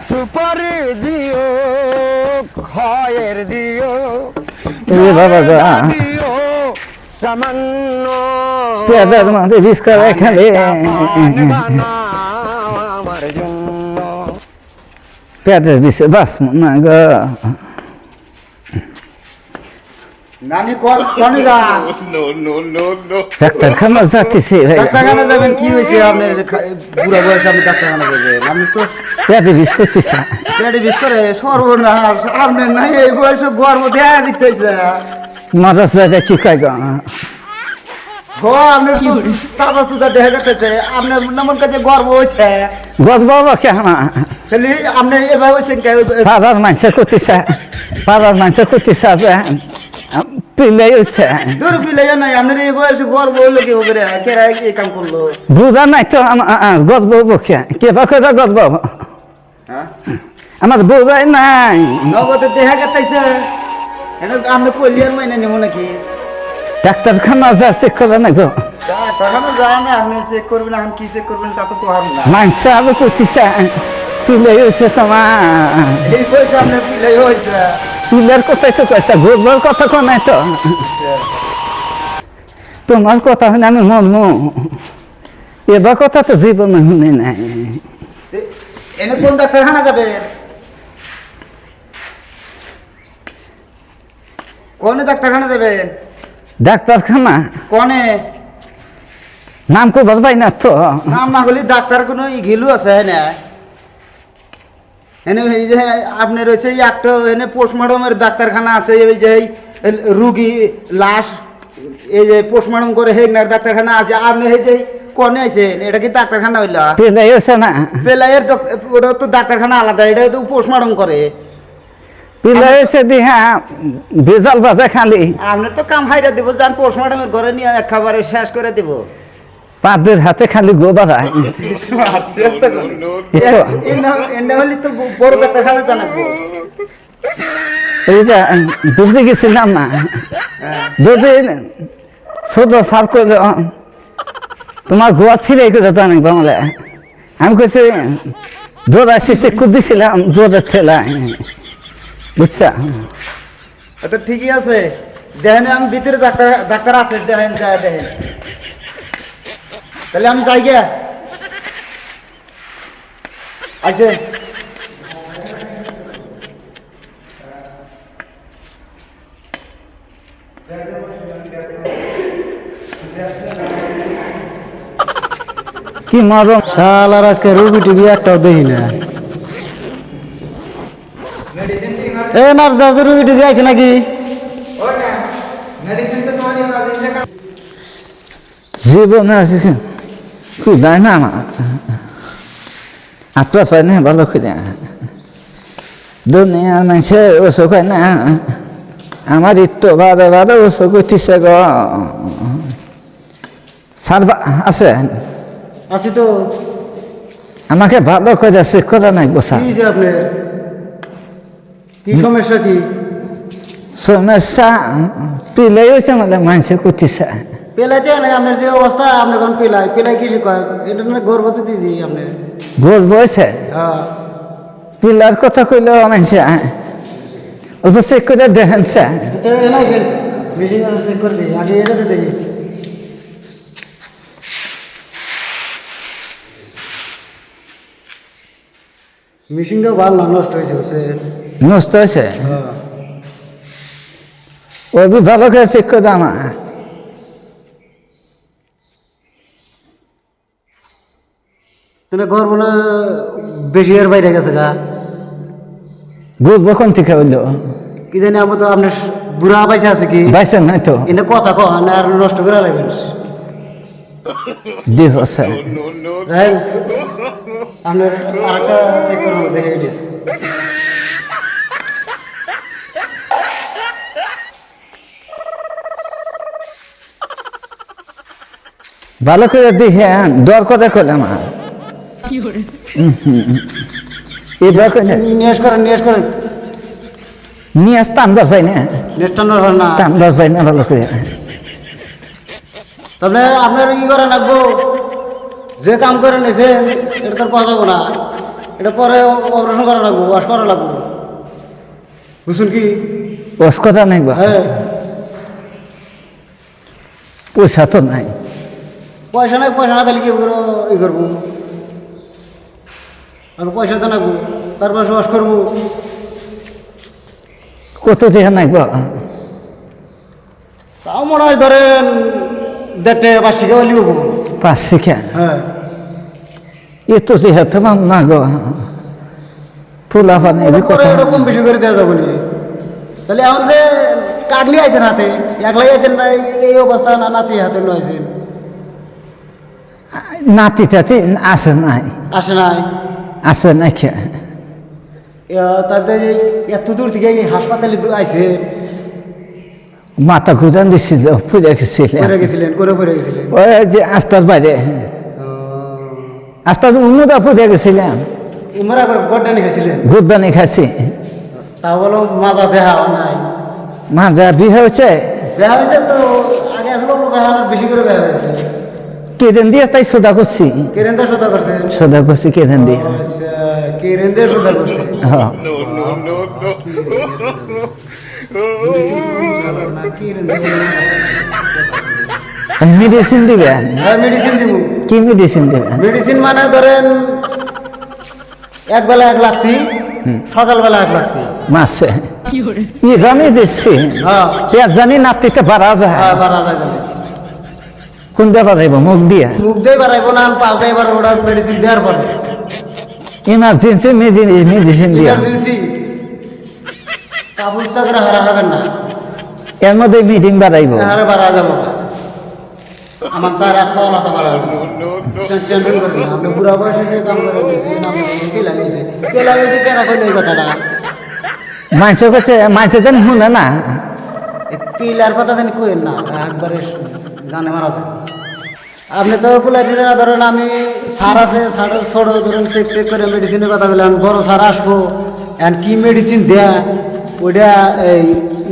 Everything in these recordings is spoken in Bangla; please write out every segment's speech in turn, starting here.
সুপারি দিও খয়ের দিও বাবা গো দিও সামান্য পেঁদার মাঝে বিষ করে খেলে আমার জন্য পেঁদার বিষে বাস না গো নানি কোনে যান ডাক্তারখানা যাচ্ছি ডাক্তারখানা যাবেন কি হয়েছে আপনার বুড়া বয়সে আপনি ডাক্তারখানা যাবেন আমি তো পেঁদে বিষ করতেছে পেটে বিষ করে সর্বনাশ আপনার নাই এই বয়সে গর্ব দেয়া দিতেছে মাদার জায়গা কি কয় গো আপনার তাজা তুজা দেখা যাচ্ছে আপনার নামন কাছে গর্ব হয়েছে গদ বাবা কেন খালি আপনি এবার হয়েছেন পাড়ার মানুষে করতেছে পাড়ার মানুষে করতেছে পিলে হচ্ছে দূর পিলে নাই আপনার এই বয়সে গর্ব হইলো কি হবে রে কেরা এই কাম করলো বুঝা নাই তো গদ বাবু কে বা করে গদ বাবু হ্যাঁ আমার বোঝাই নাই নগদে দেখা গেছে এটা আপনি কলিয়ার মাইনে নেব নাকি ডাক্তারখানা যা চেক করে না গো ডাক্তারখানা যায় না আপনি চেক করবেন এখন কি চেক করবেন তা তো আর না মানুষে আরো করতেছে পিলে হয়েছে তোমার এই বয়সে আপনার পিলাই হয়েছে পিলের কথাই তো কয়েছে ঘুরবার কথা কো নাই তো তোমার কথা শুনে আমি মরমু এবার কথা তো জীবনে শুনে নাই এনে কোন ডাক্তারখানা যাবে কোনে ডাক্তারখানা যাবেন ডাক্তারখানা কোনে নাম কো বলবাই না তো নাম না হলে ডাক্তার কোনো ঘিলু আছে না এনে এই যে আপনার হচ্ছে একটা এনে পোস্টমর্টমের ডাক্তারখানা আছে এই যে রুগী লাশ এই যে পোস্টমর্টম করে হেগনার ডাক্তারখানা আছে আপনি এই যে কোনে আছেন এটা কি ডাক্তারখানা হইলা পিলে হয়েছে না পেলাইয়ের তো ওটা তো ডাক্তারখানা আলাদা এটা তো পোস্টমর্টম করে পিলে হয়েছে দিহা বিজল বাজে খালি আপনার তো কাম হাইরা দিব যান পোস্টমর্টমের ঘরে নিয়ে একেবারে শেষ করে দিব পাদের হাতে খালি গোবারায় এনে হলে তো বড় ডাক্তারখানা জানাবো এই যে দুধে গেছিলাম না দুদিন ছোট সার করে তোমার গোয়া ছিঁড়ে করে জানি বাংলা আমি কইছি জোর আসছি চেক করে দিছিলাম জোরের ঠেলায় বুঝছা তো ঠিকই আছে দেখেন আমি ভিতরে ডাক্তার আছে দেখেন যায় দেখেন তাহলে আমি যাই গিয়া আছে কি মরম শালার আজকে রুগী টুগি একটাও দেখি না এ নার্স দাস রুগী টুগি আছে নাকি জীবনে খুদায় না আমার আপনার পাই না ভালো খুঁজে দুনিয়ার মানুষে ওষুধ হয় না আমার ইত্য বাদে বাদে ওষুধ করতেছে গ সার আছে আছি তো আমাকে ভালো করে চেক করা নাই বসা কি যে আপনার কি সমস্যা কি সমস্যা পিলে হয়েছে মানে মানুষে করতেছে পেলাইতে না আপনার যে অবস্থা আপনি কোন পেলাই পেলাই কিছু কয় এটা না গর্ভবতী দিদি আপনি গোল বয়সে হ্যাঁ পিলার কথা কইলেও মানুষে অল্প চেক করে দেখেন স্যার মেশিন চেক করে দিই আগে এটাতে দেখি মেশিনটাও ভালো না নষ্ট হয়েছে বুঝছে নষ্ট হয়েছে হ্যাঁ ওই ভালো করে চেক করে আমার তাহলে গর্ব না বেশি এর বাইরে গেছে গা বুঝবো কোন থেকে হইলো কি জানি আমার তো আপনার বুড়া পয়সা আছে কি বাইসেন নাই তো এনে কথা কন আর নষ্ট করে লাগবেন দেহ স্যার রাহেন আপনার আরেকটা চেক করবো দেখে এটা ভালো করে দেখে দর কথা করলে আমার এবার নিয়েস করেন নিয়ে আসতাম দশ ভাই না নেটটা নড়বে না তাম দশ ভাই না ভালো করে তবে আপনার ই করে লাগবো যে কাম করে নিয়েছেন এটা তো পাওয়া যাবো না এটা পরে অপারেশন করা লাগবো, ওয়াশ করা লাগবো, বুঝুন কি? ওস কথা নাই বা হ্যাঁ, পয়সা তো নাই। পয়সা নাই, পয়সা না তাহলে কি করবো? ই করবো, আগে পয়সা তো লাগবো, তারপর ওয়াশ করবো। কত টাকা নাই বা? তাও মনে হয় ধরেন 1.5 5 টাকা হলে হবো। 5 টাকা? হ্যাঁ, এত টাকা তো পাম না গো, ফুলা পানি কথা। এরকম বেশি করে দেওয়া যাবো না। তাহলে এখন যে কাটলি আইছেন হাতে, একলাই আইছেন না? এই অবস্থা না নাতি হাতে নয়েছেন? নাতি টাতি আসে নাই, আসে নাই? আসে নাই খে। তাতে এত দূর থেকে এই হাসপাতালে আইছে, মাথা ঘুরান দিছিল, ফুলে গেছিল। পড়ে গেছিলেন? করে পড়ে গেছিলেন? ওই যে আস্তার বাইরে, আস্তার অন্যটা ফুলে গেছিলাম, উমরা করে গড্ডানি খাইছিলেন? গুদানি খাইছি। তা বলো মাজা বেহা নাই? মাজা বিয়ে হয়েছে, বেহা হয়েছে তো, আগে আসলে বেহা না, বেশি করে বেহা হয়েছে। কেদিন দিয়ে তাই সোদা করছি, কেরেন্দে সোদা করছেন? সোদা করছি কেদিন দিয়ে। আচ্ছা, কেরেন্দে সোদা করছে। হ্যাঁ, মেডিসিন দিবেন? হ্যাঁ, মেডিসিন দিব। কি মেডিসিন দিবেন? মেডিসিন মানে ধরেন এক বেলা 1 লাখি, সকালবেলা 1 লাখি। মাসে আমি দিচ্ছি। হ্যাঁ, পেঁয়াজ জানি নাতিতে পারা যায়, হ্যাঁ, বাড়া যায় জানি। কোন দিয়ে বাড়াইব? মুখ দিয়া? মুখ দিয়ে বাড়াইবো না, পাঁচ দিয়ে বাড়াবো, ওটা মেডিসিন দেওয়ার পরে। ইমার্জেন্সি মেডিসিন দিয়া? ইমার্জেন্সি কাবুল চাকরা হারা হবেন না, এর মধ্যে মিটিং বাড়াইব? আরে বাড়া যাবো না। আমার 4 হাত পাওয়া তো বাড়া যাবো। টেনশন করবেন না, আপনি বুড়া বয়সে যে কাম করে দিয়েছেন, আপনি কে লাগিয়েছে কেনা কইলে এই কথাটা? মানুষের কাছে মানুষের যেন শুনে না। পিলার কথা জানি কইেন না, একবারে জানে মারা যায়। আপনি তো কুলাই দিলেন না, ধরেন আমি সার আছে, সার ছোট ধরেন চেক টেক করে মেডিসিনের কথা বললেন, বড় সার আসবো, এখন কি মেডিসিন দেয়া ওইটা এই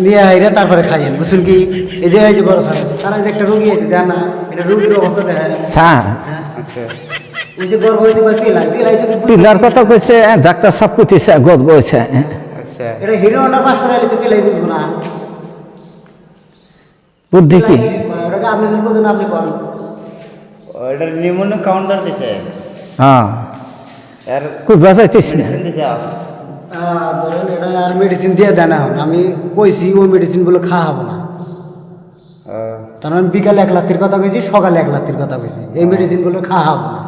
নিয়ে আইরে তারপরে খাইয়েন, বুঝছেন কি? এই যে বড় সার আছে, সারা যে একটা রুগী আছে দেন না, এটা রুগীর অবস্থা দেখেন। স্যার, ওই যে গর্ভবতী বা পিলাই থেকে পিলার কথা কইছে, ডাক্তার সব কুতিছে, গদ বইছে। এটা হিরো হন্ডার পাস করে আইলে তো পিলাই বুঝবো না। বুদ্ধি কি? ওটাকে আপনি যদি বুঝেন আপনি করেন। ওইটার নিউমোনিয়া কাউন্টার দিছে, হ্যাঁ, আর খুব ব্যাপারতিস না। মেডিসিন দিছে। ধরেন এটা আর মেডিসিন দিয়ে দেন, এখন আমি কইছি ওই মেডিসিনগুলো খাওয়া হবো না। তার মানে বিকালে 1 লাখের কথা কইছি, সকালে 1 লাখের কথা কইছি, এই মেডিসিনগুলো খাওয়া হবো না।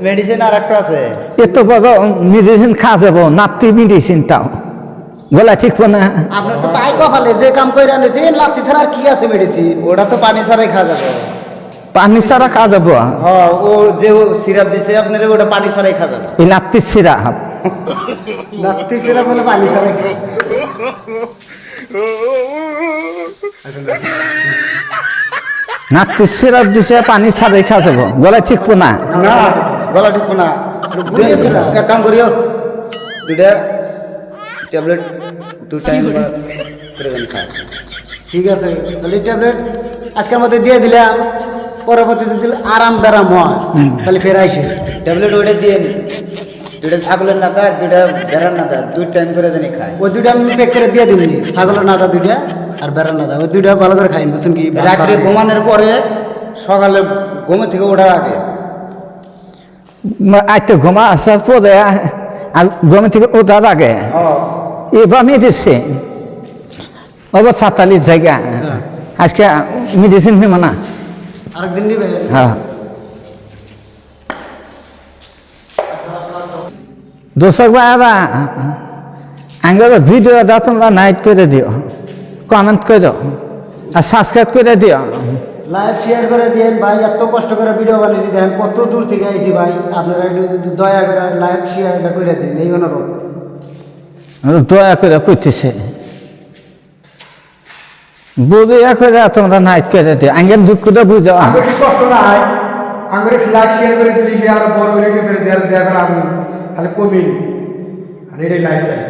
মেডিসিন আর একটা আছে, এত বড় মেডিসিন খাওয়া যাবো, নাতি মেডিসিনটাও গলা ঠিক না। আপনার তো তাই কপালে যে কাম করে আনেছে, লাত্তি ছাড়া আর কি আছে মেডিসিন? ওটা তো পানি ছাড়াই খাওয়া যাবে। পানি ছাড়া খাওয়া যাবো? হ্যাঁ, ও যে সিরাপ দিছে আপনার, ওটা পানি ছাড়াই খাওয়া যাবে। এই নাতির ছিড়া লাত্তি ছাড়া বলে পানি ছাড়া খায়। নাতির সিরাপ দিছে, পানি ছাড়াই খাওয়া যাবো, গলা ঠিক না। না, গলা ঠিক না। বুঝেছি না। এক কাম করিও, 2টা ট্যাবলেট 2 টাইম করে খায়। ঠিক আছে, তাহলে ট্যাবলেট আজকের মধ্যে দিয়ে দিলাম, পরবর্তীতে দিলে আরাম বেরাম হয়, তাহলে ফের আইসে ট্যাবলেট ওইটা দিয়ে 2টা ছাগলের নাতা, 2টা ভেড়ার নাতা, 2 টাইম করে জানি খায়। ওই 2টা আমি প্যাক করে দিয়ে দিবি, ছাগলের নাদা 2টা আর বেড়ার নাদা, ওই 2টা ভালো করে খাইন, বুঝছেন কি? রাত্রে ঘুমানোর পরে, সকালে ঘুমে থেকে ওঠার আগে। আজকে ঘুমা আসার পরে আর ঘুমে থেকে ওঠার আগে এবার মেডিসিন ওবার 47 জায়গা। আজকে মেডিসিন নেব না, আরেকদিন নিবে। হ্যাঁ। দর্শক ভাইরা, আঙ্গের ভিডিওটা তোমরা লাইক করে দিও, কমেন্ট করো আর সাবস্ক্রাইব করে দিও। লাইক শেয়ার করে দিন ভাই, এত কষ্ট করে ভিডিও বানিয়েছি, দেখেন কত দূর থেকে আইছি ভাই, আপনারা একটু যদি দয়া করে লাইক শেয়ারটা করে দিন, এই অনুরোধ। দয়া করে করতেছে, বলিয়া করে তোমরা নাইট করে দিও, আঙ্গের দুঃখটা বুঝো। বেশি কষ্ট না হয়, আঙুরে লাইক শেয়ার করে দিলি সে আরো বড় হয়ে গেলে দেওয়ার আমি খালি কমি, আর এটাই লাইক চাই।